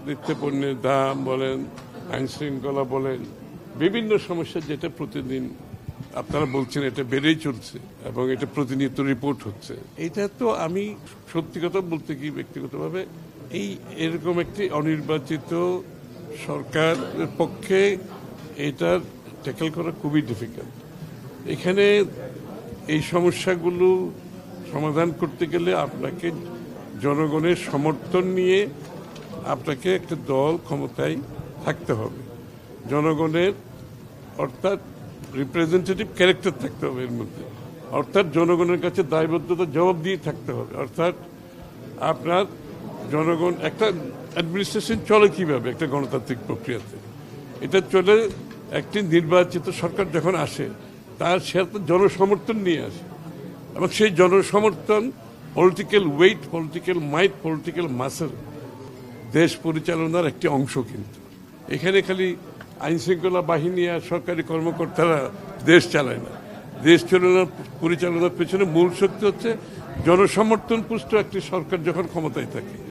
নিত্যপণ্যের দাম বলেন, আইন শৃঙ্খলা বলেন, বিভিন্ন সমস্যা যেটা প্রতিদিন আপনারা বলছেন এটা বেড়েই চলছে এবং এটা প্রতিনিয়ত রিপোর্ট হচ্ছে। এটা তো আমি সত্যি কথা বলতে কি ব্যক্তিগতভাবে এরকম একটি অনির্বাচিত সরকারের পক্ষে এটা ট্যাকেল করা খুবই ডিফিকাল্ট। এখানে এই সমস্যাগুলো সমাধান করতে গেলে আপনাকে জনগণের সমর্থন নিয়ে আপনাকে একটা দল ক্ষমতায় থাকতে হবে, জনগণের অর্থাৎ রিপ্রেজেন্টেটিভ ক্যারেক্টার থাকতে হবে এর মধ্যে, অর্থাৎ জনগণের কাছে দায়বদ্ধতা জবাব দিয়ে থাকতে হবে। অর্থাৎ আপনার জনগণ একটা অ্যাডমিনিস্ট্রেশন চলে কিভাবে একটা গণতান্ত্রিক প্রক্রিয়াতে, এটা চলে একটি নির্বাচিত সরকার যখন আসে তার সে জনসমর্থন নিয়ে আসে এবং সেই জনসমর্থন পলিটিক্যাল ওয়েট, পলিটিক্যাল মাইট, পলিটিক্যাল মাসেল দেশ পরিচালনার একটি অংশ। কিন্তু এখানে খালি আইন শৃঙ্খলা বাহিনী আর সরকারি কর্মকর্তারা দেশ চালায় না। দেশ পরিচালনার পেছনে মূল শক্তি হচ্ছে জনসমর্থন পুষ্ট একটি সরকার যখন ক্ষমতায় থাকে।